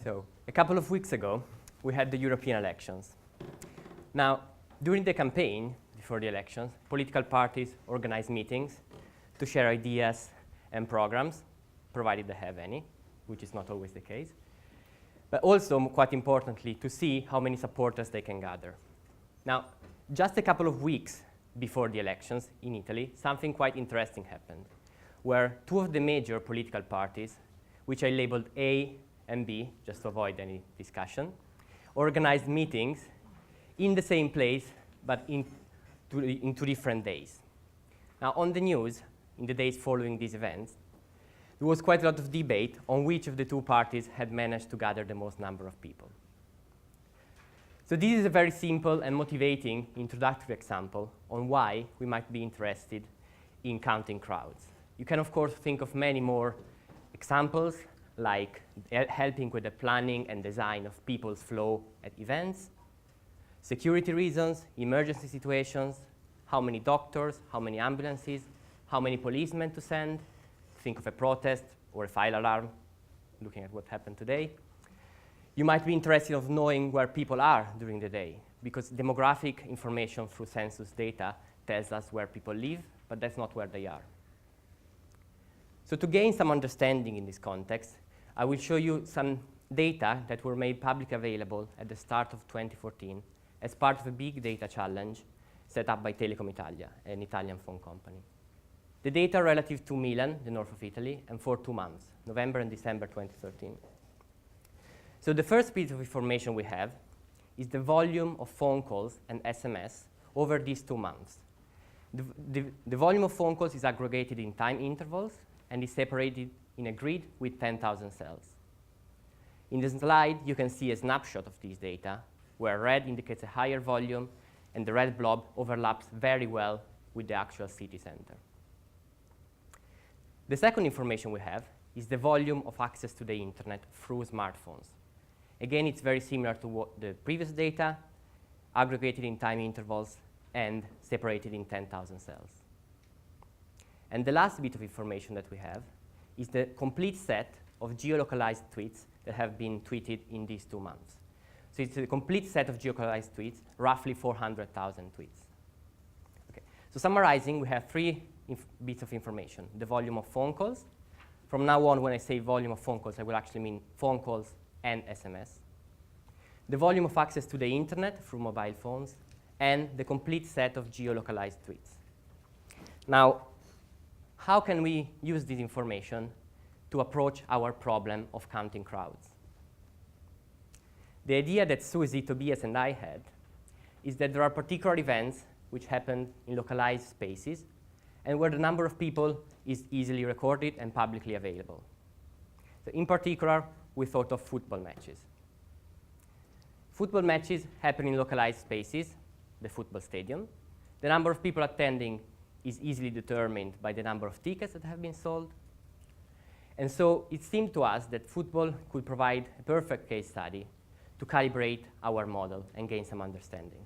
So, a couple of weeks ago, we had the European elections. Now, during the campaign, before the elections, political parties organized meetings to share ideas and programs, provided they have any, which is not always the case. But also, quite importantly, to see how many supporters they can gather. Now, just a couple of weeks before the elections in Italy, something quite interesting happened, where two of the major political parties, which I labeled A and B, just to avoid any discussion, organized meetings in the same place, but in two different days. Now, on the news, in the days following these events, there was quite a lot of debate on which of the two parties had managed to gather the most number of people. So this is a very simple and motivating introductory example on why we might be interested in counting crowds. You can, of course, think of many more examples, like helping with the planning and design of people's flow at events, security reasons, emergency situations, how many doctors, how many ambulances, how many policemen to send, think of a protest or a fire alarm, looking at what happened today. You might be interested in knowing where people are during the day, because demographic information through census data tells us where people live, but that's not where they are. So to gain some understanding in this context, I will show you some data that were made publicly available at the start of 2014 as part of a big data challenge set up by Telecom Italia, an Italian phone company. The data are relative to Milan, the north of Italy, and for 2 months, November and December 2013. So the first piece of information we have is the volume of phone calls and SMS over these 2 months. The volume of phone calls is aggregated in time intervals and is separated in a grid with 10,000 cells. In the slide, you can see a snapshot of these data, where red indicates a higher volume, and the red blob overlaps very well with the actual city center. The second information we have is the volume of access to the internet through smartphones. Again, it's very similar to what the previous data, aggregated in time intervals and separated in 10,000 cells. And the last bit of information that we have is the complete set of geo-localized tweets that have been tweeted in these 2 months. So it's a complete set of geo-localized tweets, roughly 400,000 tweets. Okay. So summarizing, we have 3 bits of information: the volume of phone calls. From now on, when I say volume of phone calls, I will actually mean phone calls and SMS. The volume of access to the internet through mobile phones, and the complete set of geo-localized tweets. Now, how can we use this information to approach our problem of counting crowds? The idea that Suzy, Tobias, and I had is that there are particular events which happen in localized spaces and where the number of people is easily recorded and publicly available. So in particular, we thought of football matches. Football matches happen in localized spaces, the football stadium. The number of people attending is easily determined by the number of tickets that have been sold. And so it seemed to us that football could provide a perfect case study to calibrate our model and gain some understanding.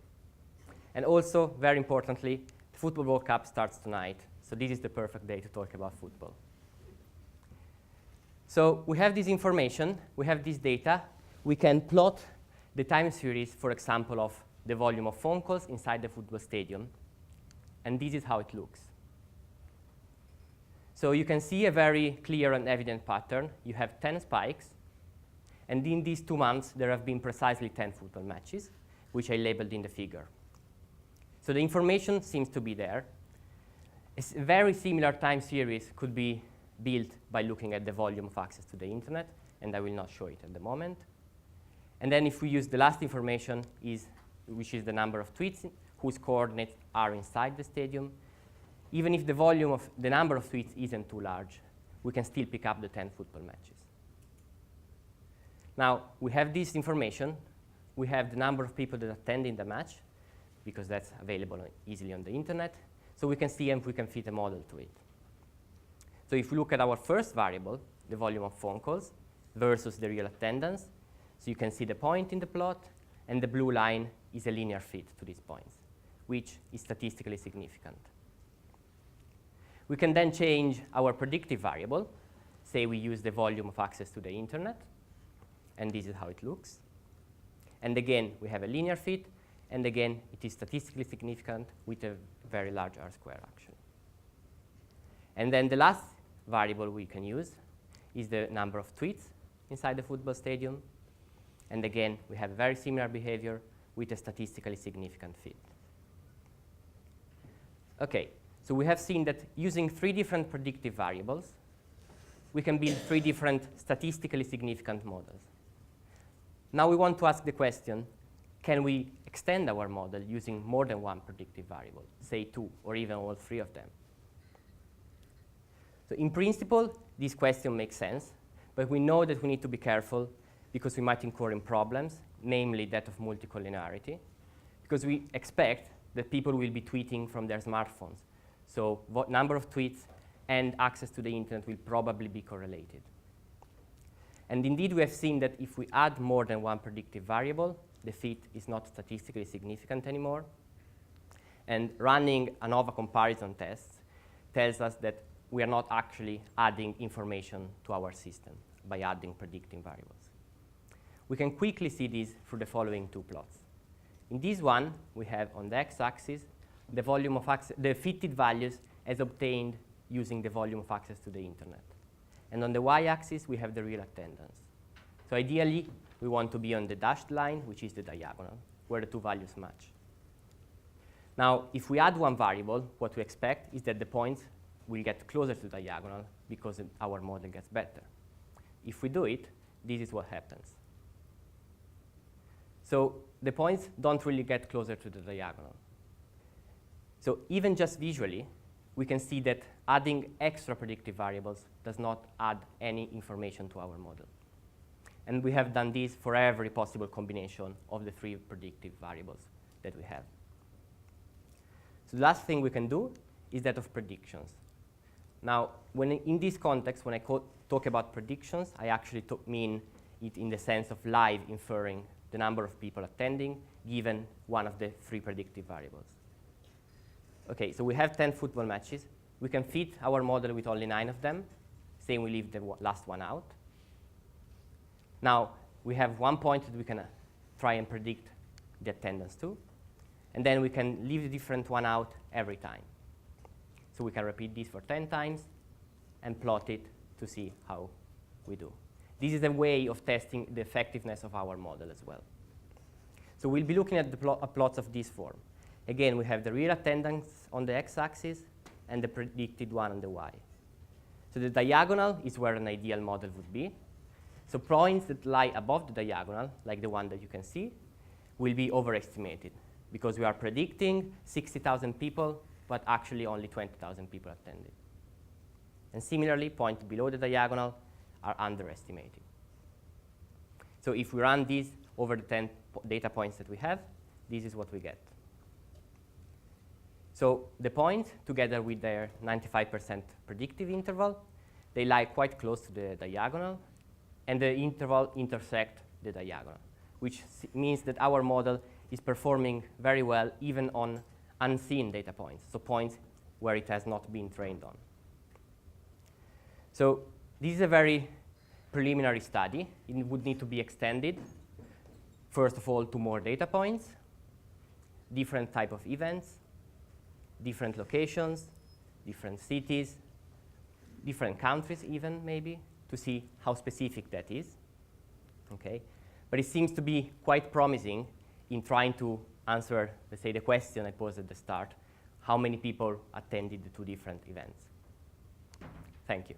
And also, very importantly, the Football World Cup starts tonight, so this is the perfect day to talk about football. So we have this information, we have this data. We can plot the time series, for example, of the volume of phone calls inside the football stadium. And this is how it looks. So you can see a very clear and evident pattern. You have 10 spikes. And in these 2 months, there have been precisely 10 football matches, which I labeled in the figure. So the information seems to be there. A very similar time series could be built by looking at the volume of access to the internet, and I will not show it at the moment. And then if we use the last information, which is the number of tweets whose coordinates are inside the stadium, even if the volume of the number of tweets isn't too large, we can still pick up the 10 football matches. Now, we have this information. We have the number of people that attend in the match, because that's available easily on the internet. So we can see if we can fit a model to it. So if we look at our first variable, the volume of phone calls versus the real attendance, so you can see the point in the plot, and the blue line is a linear fit to these points, which is statistically significant. We can then change our predictive variable. Say we use the volume of access to the internet. and this is how it looks. And again, we have a linear fit, and again, it is statistically significant with a very large R-square, actually. And then the last variable we can use is the number of tweets inside the football stadium. And again, we have very similar behavior with a statistically significant fit. OK, so we have seen that using 3 different predictive variables, we can build 3 different statistically significant models. Now we want to ask the question, can we extend our model using more than 1 predictive variable, say 2, or even all 3 of them? So in principle, this question makes sense, but we know that we need to be careful because we might incur in problems, namely that of multicollinearity, because we expect that people will be tweeting from their smartphones. So what number of tweets and access to the internet will probably be correlated. And indeed, we have seen that if we add more than 1 predictive variable, the fit is not statistically significant anymore. And running ANOVA comparison tests tells us that we are not actually adding information to our system by adding predicting variables. We can quickly see this through the following 2 plots. In this one, we have on the x-axis the volume of the fitted values as obtained using the volume of access to the internet. And on the y-axis, we have the real attendance. So ideally, we want to be on the dashed line, which is the diagonal, where the 2 values match. Now, if we add 1 variable, what we expect is that the points will get closer to the diagonal because our model gets better. If we do it, this is what happens. So the points don't really get closer to the diagonal. So even just visually, we can see that adding extra predictive variables does not add any information to our model. And we have done this for every possible combination of the 3 predictive variables that we have. So the last thing we can do is that of predictions. Now, in this context, when I talk about predictions, I actually mean it in the sense of live inferring the number of people attending, given one of the 3 predictive variables. OK, so we have 10 football matches. We can fit our model with only 9 of them, saying we leave the last one out. Now, we have 1 point that we can try and predict the attendance to. And then we can leave the different one out every time. So we can repeat this for 10 times and plot it to see how we do. This is a way of testing the effectiveness of our model as well. So we'll be looking at the plots of this form. Again, we have the real attendance on the x-axis and the predicted one on the y. So the diagonal is where an ideal model would be. So points that lie above the diagonal, like the one that you can see, will be overestimated because we are predicting 60,000 people, but actually only 20,000 people attended. And similarly, points below the diagonal are underestimated. So if we run these over the 10 data points that we have, this is what we get. So the points, together with their 95% predictive interval, they lie quite close to the diagonal, and the interval intersect the diagonal, which means that our model is performing very well even on unseen data points, so points where it has not been trained on. So this is a very preliminary study. It would need to be extended, first of all, to more data points, different type of events, different locations, different cities, different countries even, maybe, to see how specific that is. Okay? But it seems to be quite promising in trying to answer, let's say, the question I posed at the start, how many people attended the 2 different events. Thank you.